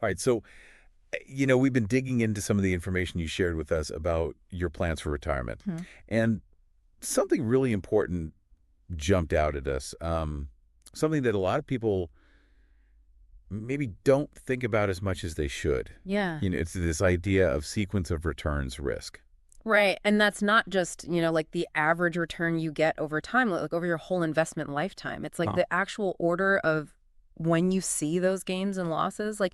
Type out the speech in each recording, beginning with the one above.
All right. So, we've been digging into some of the information you shared with us about your plans for retirement. Hmm. And something really important jumped out at us. Something that a lot of people maybe don't think about as much as they should. Yeah. It's this idea of sequence of returns risk. Right. And that's not just, like the average return you get over time, like over your whole investment lifetime. It's like Huh. the actual order of when you see those gains and losses, like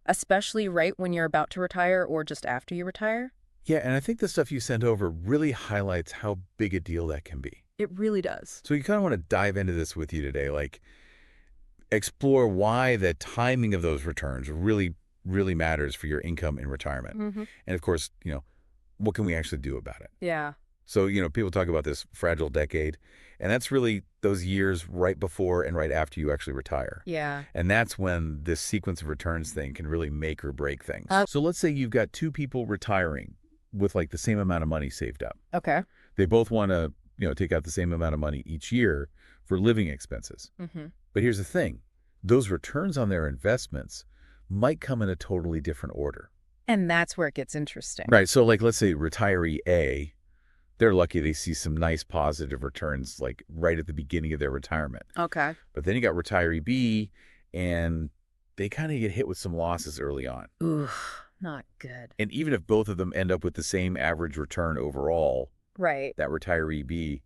especially right when you're about to retire or just after you retire. Yeah, and I think the stuff you sent over really highlights how big a deal that can be. It really does. So you kind of want to dive into this with you today, like explore why the timing of those returns really, really matters for your income in retirement. Hmm. And of course, what can we actually do about it? Yeah. So, people talk about this fragile decade, and that's really those years right before and right after you actually retire. Yeah. And that's when this sequence of returns thing can really make or break things. So let's say you've got two people retiring with like the same amount of money saved up. Okay. They both want to, take out the same amount of money each year for living expenses. Hmm. But here's the thing. Those returns on their investments might come in a totally different order. And that's where it gets interesting. Right. So like, let's say retiree A, they're lucky they see some nice positive returns like right at the beginning of their retirement. Okay. But then you got retiree B, and they kind of get hit with some losses early on. Ooh, not good. And even if both of them end up with the same average return overall, Right. that retiree B,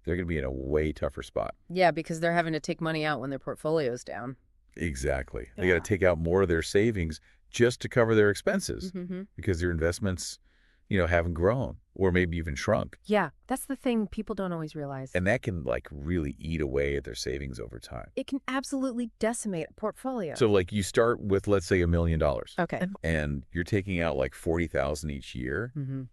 they're going to be in a way tougher spot. Yeah, because they're having to take money out when their portfolio's down. Exactly. They Yeah. got to take out more of their savings just to cover their expenses Hmm. because their investments, haven't grown or maybe even shrunk. Yeah, that's the thing people don't always realize. And that can like really eat away at their savings over time. It can absolutely decimate a portfolio. So like you start with, let's say, $1 million Okay. and you're taking out like 40,000 each year. Hmm.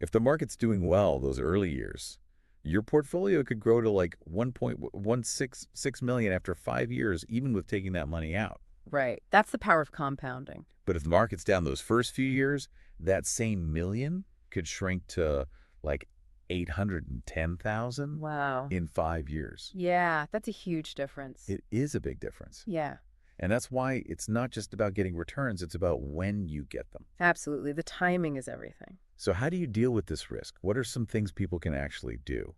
If the market's doing well those early years, your portfolio could grow to like 1.166 million after 5 years, even with taking that money out. Right. That's the power of compounding. But if the market's down those first few years, that same million could shrink to like 810,000 Wow. in 5 years. Yeah, that's a huge difference. It is a big difference. Yeah, And that's why it's not just about getting returns, it's about when you get them. absolutely. The timing is everything. So how do you deal with this risk? What are some things people can actually do?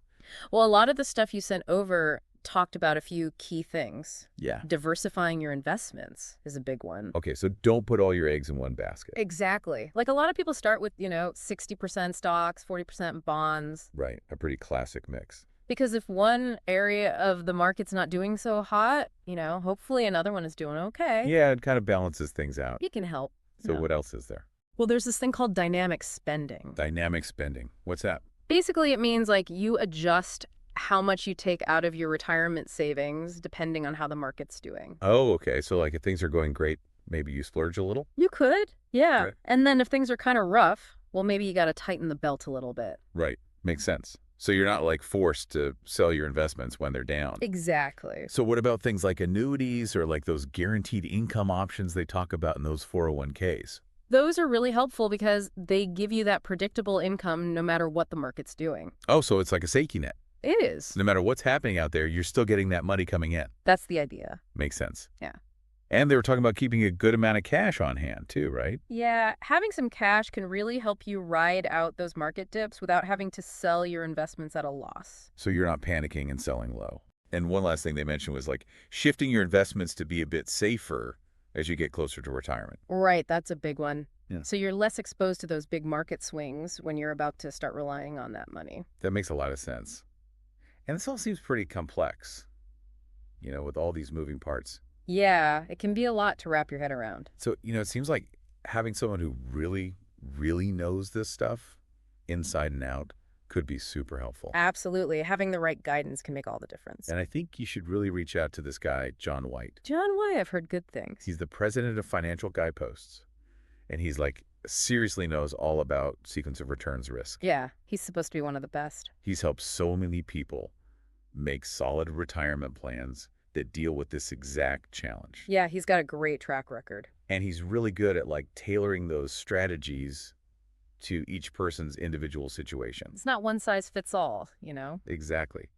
Well, a lot of the stuff you sent over talked about a few key things. Yeah. Diversifying your investments is a big one. Okay, so don't put all your eggs in one basket. Exactly. Like a lot of people start with, 60% stocks, 40% bonds. Right, a pretty classic mix. Because if one area of the market's not doing so hot, hopefully another one is doing okay. Yeah, it kind of balances things out. It can help. So Yeah. what else is there? Well, there's this thing called dynamic spending. Dynamic spending. What's that? Basically, it means like you adjust how much you take out of your retirement savings depending on how the market's doing. Oh, okay. So like if things are going great, maybe you splurge a little? You could, yeah. Right. And then if things are kind of rough, well, maybe you got to tighten the belt a little bit. Right. Makes sense. So you're not like forced to sell your investments when they're down. Exactly. So what about things like annuities or like those guaranteed income options they talk about in those 401ks? Those are really helpful because they give you that predictable income no matter what the market's doing. Oh, so it's like a safety net. It is. No matter what's happening out there, you're still getting that money coming in. That's the idea. Makes sense. Yeah. And they were talking about keeping a good amount of cash on hand too, right? Yeah, having some cash can really help you ride out those market dips without having to sell your investments at a loss. So you're not panicking and selling low. And one last thing they mentioned was like shifting your investments to be a bit safer as you get closer to retirement. Right, that's a big one. Yeah. So you're less exposed to those big market swings when you're about to start relying on that money. That makes a lot of sense. And this all seems pretty complex, with all these moving parts. Yeah, it can be a lot to wrap your head around. So, it seems like having someone who really, really knows this stuff inside and out could be super helpful. Absolutely. Having the right guidance can make all the difference. And I think you should really reach out to this guy, John White. John White, I've heard good things. He's the president of Financial Guideposts. And he's like, seriously knows all about sequence of returns risk. Yeah, he's supposed to be one of the best. He's helped so many people make solid retirement plans that deal with this exact challenge. Yeah, he's got a great track record. And he's really good at like tailoring those strategies to each person's individual situation. It's not one size fits all, Exactly.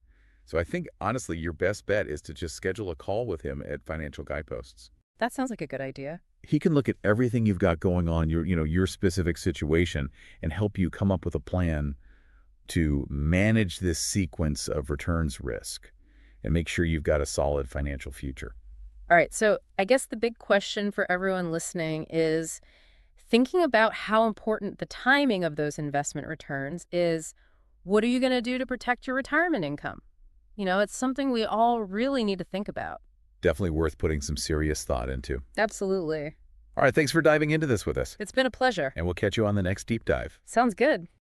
So I think, honestly, your best bet is to just schedule a call with him at Financial Guideposts. That sounds like a good idea. He can look at everything you've got going on, your specific situation, and help you come up with a plan to manage this sequence of returns risk and make sure you've got a solid financial future. All right, so I guess the big question for everyone listening is thinking about how important the timing of those investment returns is. What are you going to do to protect your retirement income? It's something we all really need to think about. Definitely worth putting some serious thought into. Absolutely. All right, thanks for diving into this with us, It's been a pleasure. and we'll catch you on the next deep dive. Sounds good.